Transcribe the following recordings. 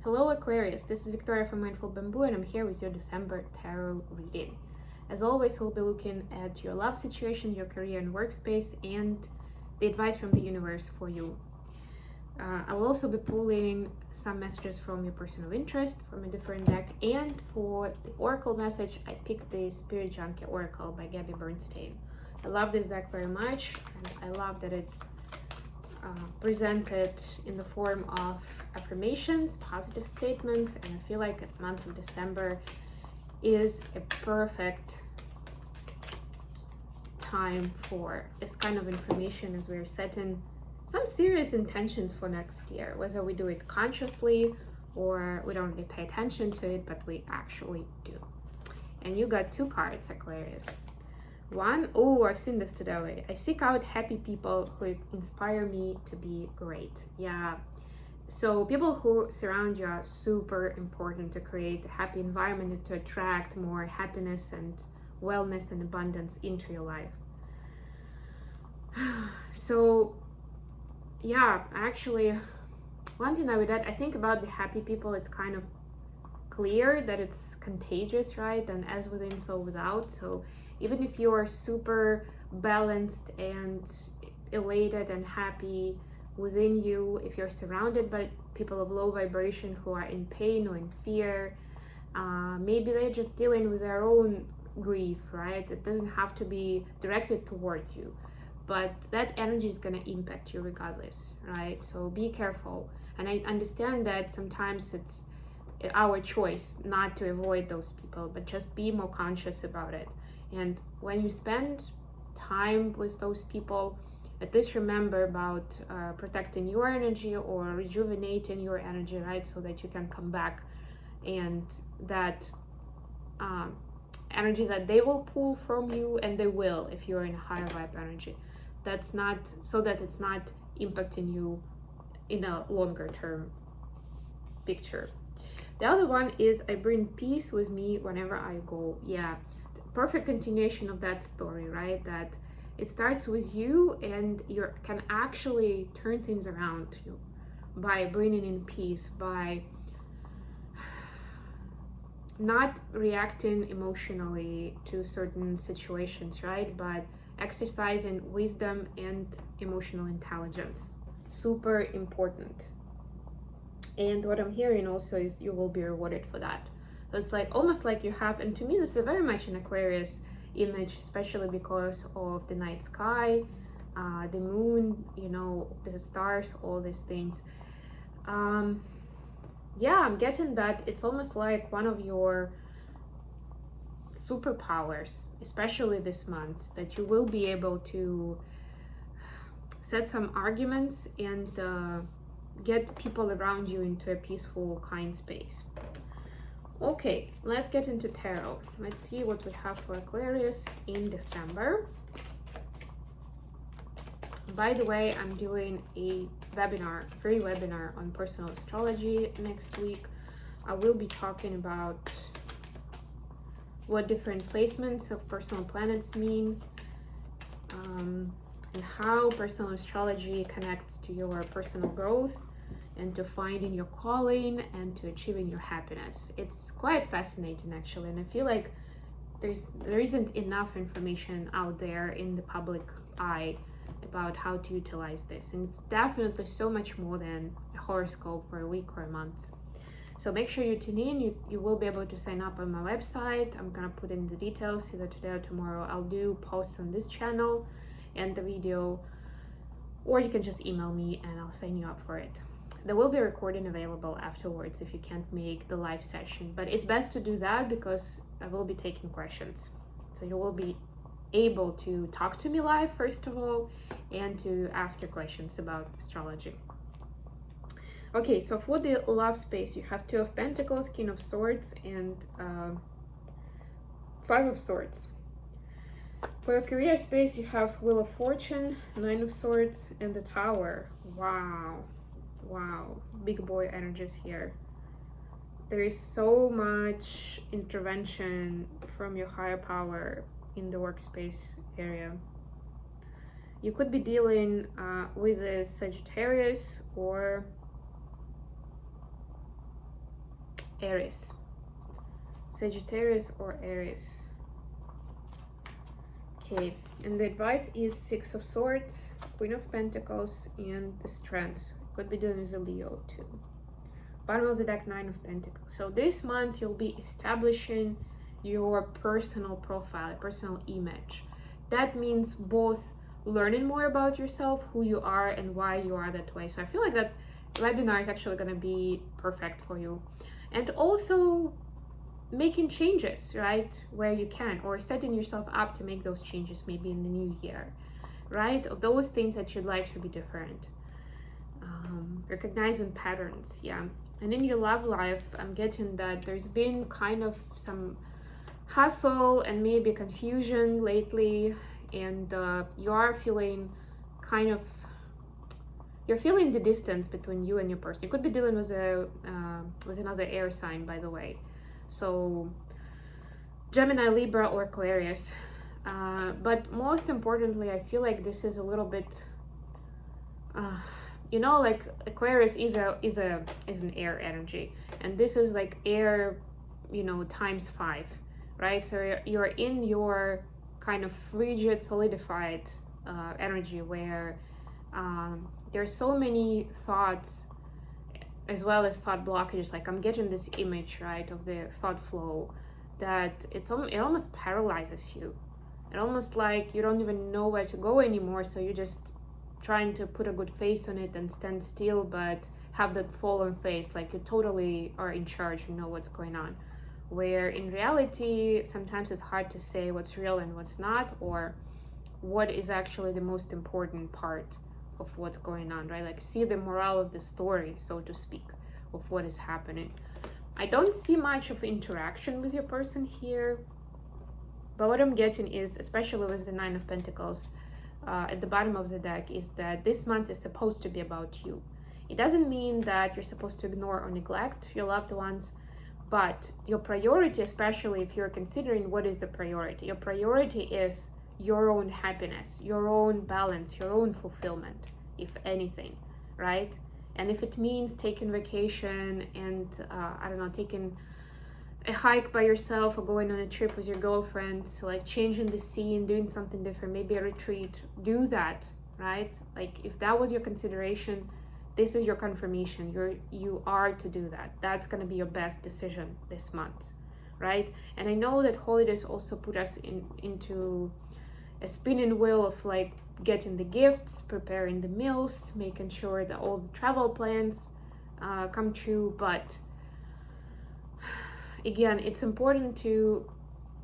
Hello Aquarius, this is Victoria from Mindful Bamboo and I'm here with your December tarot reading. As always, we'll be looking at your love situation, your career and workspace, and the advice from the universe for you. I will also be pulling some messages from your person of interest from a different deck, and for the oracle message, I picked the Spirit Junkie Oracle by Gabby Bernstein. I love this deck very much, and I love that it's presented in the form of affirmations, positive statements, and I feel like the month of December is a perfect time for this kind of information as we're setting some serious intentions for next year, whether we do it consciously or we don't really pay attention to it, but we actually do. And you got two cards, Aquarius. One, oh, I've seen this today already. I seek out happy people who inspire me to be great. Yeah. So people who surround you are super important to create a happy environment and to attract more happiness and wellness and abundance into your life. So, yeah, actually, one thing I would add, I think about the happy people, it's kind of clear that it's contagious, right? And as within, so without. So even if you are super balanced and elated and happy within you, if you're surrounded by people of low vibration who are in pain or in fear, maybe they're just dealing with their own grief, right? It doesn't have to be directed towards you, but that energy is going to impact you regardless, right? So be careful. And I understand that sometimes it's our choice not to avoid those people, but just be more conscious about it. And when you spend time with those people, at least remember about protecting your energy or rejuvenating your energy, right? So that you can come back, and that energy that they will pull from you, and they will if you're in a higher vibe energy. That's not so that it's not impacting you in a longer term picture. The other one is I bring peace with me whenever I go. Yeah, perfect continuation of that story, right? That it starts with you, and you can actually turn things around by bringing in peace, by not reacting emotionally to certain situations, right? But exercising wisdom and emotional intelligence. Super important. And what I'm hearing also is you will be rewarded for that. So it's like almost like you have, and to me this is very much an Aquarius image, especially because of the night sky, the moon, the stars, all these things. Yeah, I'm getting that it's almost like one of your superpowers, especially this month, that you will be able to set some arguments and get people around you into a peaceful, kind space. Okay, let's get into tarot. Let's see what we have for Aquarius in December. By the way, I'm doing a free webinar on personal astrology next week. I will be talking about what different placements of personal planets mean, and how personal astrology connects to your personal growth and to finding your calling and to achieving your happiness. It's quite fascinating actually, and I feel like there isn't enough information out there in the public eye about how to utilize this, and it's definitely so much more than a horoscope for a week or a month. So make sure you tune in. You will be able to sign up on my website. I'm gonna put in the details either today or tomorrow. I'll do posts on this channel and the video, or you can just email me and I'll sign you up for it. There will be a recording available afterwards if you can't make the live session, but it's best to do that because I will be taking questions. So you will be able to talk to me live, first of all, and to ask your questions about astrology. Okay, so for the love space, you have Two of Pentacles, King of Swords, and Five of Swords. For your career space, you have Wheel of Fortune, Nine of Swords, and the Tower. Wow, big boy energies here. There is so much intervention from your higher power in the workspace area. You could be dealing with a Sagittarius or Aries. Sagittarius or Aries. Okay, and the advice is Six of Swords, Queen of Pentacles, and the Strength. Could be dealing with a Leo too. Bottom of the deck, Nine of Pentacles. So this month you'll be establishing your personal profile, personal image. That means both learning more about yourself, who you are, and why you are that way. So I feel like that webinar is actually going to be perfect for you. And also making changes, right, where you can, or setting yourself up to make those changes maybe in the new year, right, of those things that you'd like to be different. Recognizing patterns, yeah. And in your love life, I'm getting that there's been kind of some hustle and maybe confusion lately, and you are feeling kind of, you're feeling the distance between you and your person. You could be dealing with another air sign, by the way. So Gemini, Libra, or Aquarius. But most importantly, I feel like this is a little bit, you know, like Aquarius is an air energy, and this is like air, you know, times 5, right? So you're in your kind of rigid, solidified energy where there's so many thoughts as well as thought blockages. Like I'm getting this image, right, of the thought flow, that it almost paralyzes you. It almost like you don't even know where to go anymore, so you're just trying to put a good face on it and stand still, but have that solemn face, like you totally are in charge, you know what's going on. Where in reality, sometimes it's hard to say what's real and what's not, or what is actually the most important part of what's going on, right? Like see the moral of the story, so to speak, of what is happening. I don't see much of interaction with your person here, but what I'm getting is, especially with the Nine of Pentacles at the bottom of the deck, is that this month is supposed to be about you. It doesn't mean that you're supposed to ignore or neglect your loved ones, but your priority, especially if you're considering what is the priority, your priority is your own happiness, your own balance, your own fulfillment, if anything, right? And if it means taking vacation and I don't know, taking a hike by yourself or going on a trip with your girlfriend, so like changing the scene, doing something different, maybe a retreat, do that, right? Like if that was your consideration, this is your confirmation. You are to do that. That's going to be your best decision this month, right? And I know that holidays also put us into a spinning wheel of like getting the gifts, preparing the meals, making sure that all the travel plans come true. But again, it's important to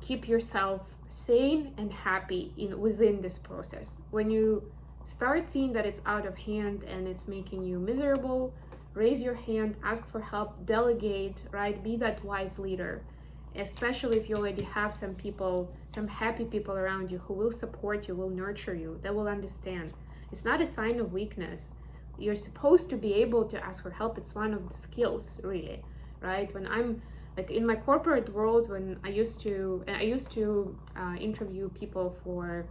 keep yourself sane and happy within this process. When you start seeing that it's out of hand and it's making you miserable, raise your hand, ask for help, delegate, right? Be that wise leader, especially if you already have some people, some happy people around you who will support you, will nurture you, that will understand. It's not a sign of weakness. You're supposed to be able to ask for help. It's one of the skills, really, right? When I'm like in my corporate world, when I used to interview people for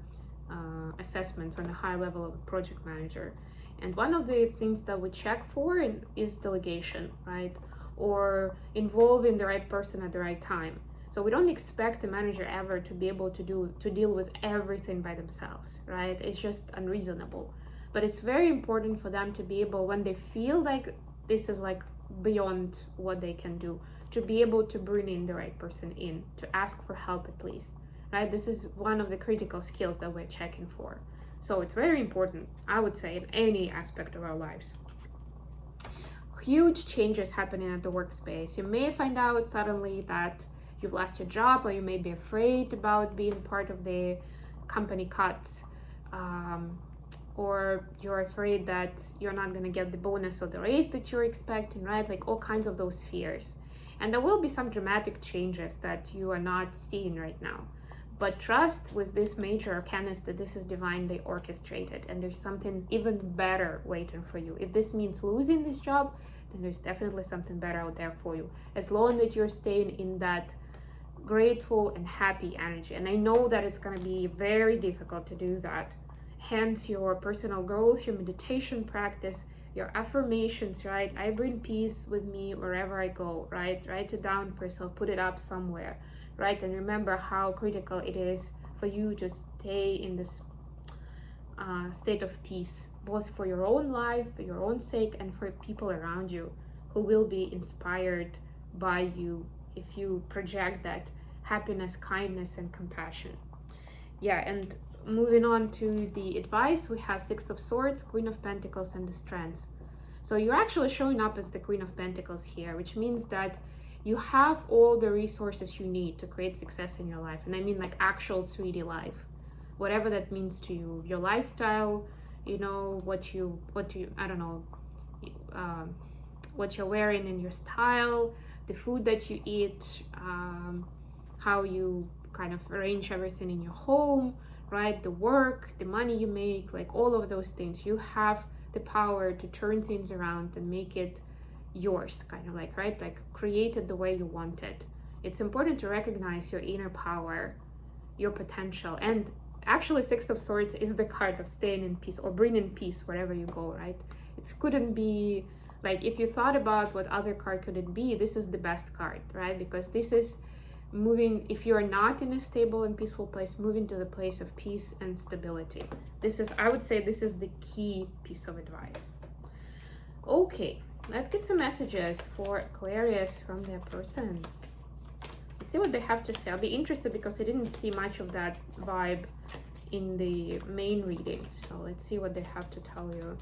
assessments on a high level of a project manager, and one of the things that we check for is delegation, right? Or involving the right person at the right time. So we don't expect the manager ever to be able to deal with everything by themselves, right? It's just unreasonable. But it's very important for them to be able, when they feel like this is like beyond what they can do, to be able to bring in the right person in, to ask for help at least, right? This is one of the critical skills that we're checking for. So it's very important, I would say, in any aspect of our lives. Huge changes happening at the workspace. You may find out suddenly that you've lost your job, or you may be afraid about being part of the company cuts, or you're afraid that you're not going to get the bonus or the raise that you're expecting, right? Like all kinds of those fears. And there will be some dramatic changes that you are not seeing right now. But trust with this major arcana that this is divinely orchestrated, and there's something even better waiting for you. If this means losing this job, then there's definitely something better out there for you, as long as you're staying in that grateful and happy energy. And I know that it's going to be very difficult to do that. Hence your personal growth, your meditation practice, your affirmations, right? I bring peace with me wherever I go, right? Write it down for yourself, put it up somewhere, right? And remember how critical it is for you to stay in this state of peace, both for your own life, for your own sake, and for people around you who will be inspired by you if you project that happiness, kindness, and compassion. Yeah, and moving on to the advice, we have Six of Swords, Queen of Pentacles, and the Strengths. So you're actually showing up as the Queen of Pentacles here, which means that you have all the resources you need to create success in your life. And I mean like actual 3D life, whatever that means to you, your lifestyle, you know, what you I don't know, what you're wearing in your style, the food that you eat, how you kind of arrange everything in your home, right? The work, the money you make, like all of those things. You have the power to turn things around and make it yours, kind of like, right? Like create it the way you want it. It's important to recognize your inner power, your potential. And actually, Six of Swords is the card of staying in peace or bringing peace wherever you go, right? It couldn't be, like, if you thought about what other card could it be, this is the best card, right? Because this is moving, if you are not in a stable and peaceful place, moving to the place of peace and stability. This is, I would say, this is the key piece of advice. Okay, let's get some messages for Aquarius from their person. Let's see what they have to say. I'll be interested because I didn't see much of that vibe in the main reading. So let's see what they have to tell you.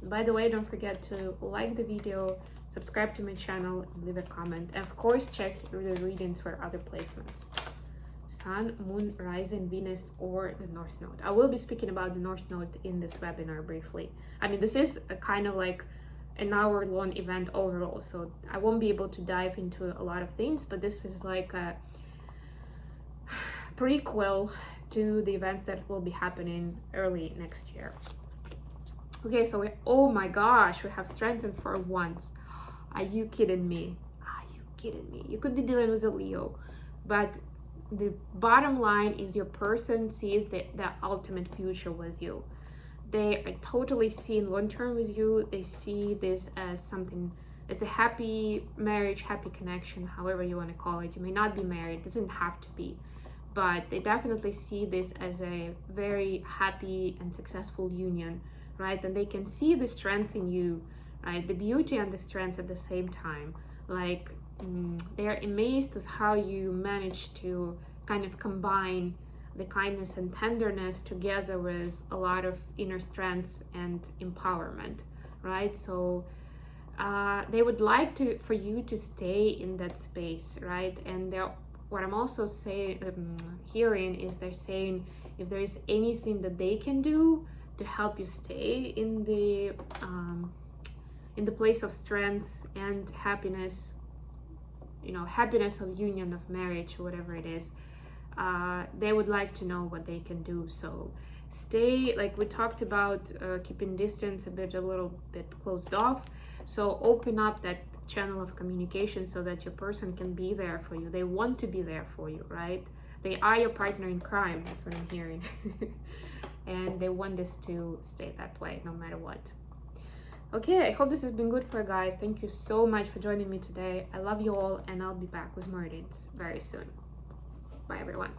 By the way, don't forget to like the video, subscribe to my channel, and leave a comment. And of course, check the readings for other placements. Sun, Moon, Rising, Venus, or the North Node. I will be speaking about the North Node in this webinar briefly. I mean, this is a kind of like an hour-long event overall, so I won't be able to dive into a lot of things, but this is like a prequel to the events that will be happening early next year. Okay, so oh my gosh, we have strengthened for once. Are you kidding me? Are you kidding me? You could be dealing with a Leo, but the bottom line is your person sees the ultimate future with you. They are totally seeing long-term with you. They see this as something, as a happy marriage, happy connection, however you want to call it. You may not be married, it doesn't have to be, but they definitely see this as a very happy and successful union, right? And they can see the strength in you, right? The beauty and the strength at the same time. Like they're amazed at how you manage to kind of combine the kindness and tenderness together with a lot of inner strengths and empowerment, right? So they would like for you to stay in that space, right? And what I'm also hearing is they're saying if there's anything that they can do to help you stay in the place of strength and happiness, you know, happiness of union, of marriage, or whatever it is, they would like to know what they can do. So stay, like we talked about, keeping distance a little bit closed off. So open up that channel of communication so that your person can be there for you. They want to be there for you, right? They are your partner in crime, that's what I'm hearing. And they want this to stay that way no matter what. Okay, I hope this has been good for you guys. Thank you so much for joining me today. I love you all, and I'll be back with more readings very soon. Bye everyone.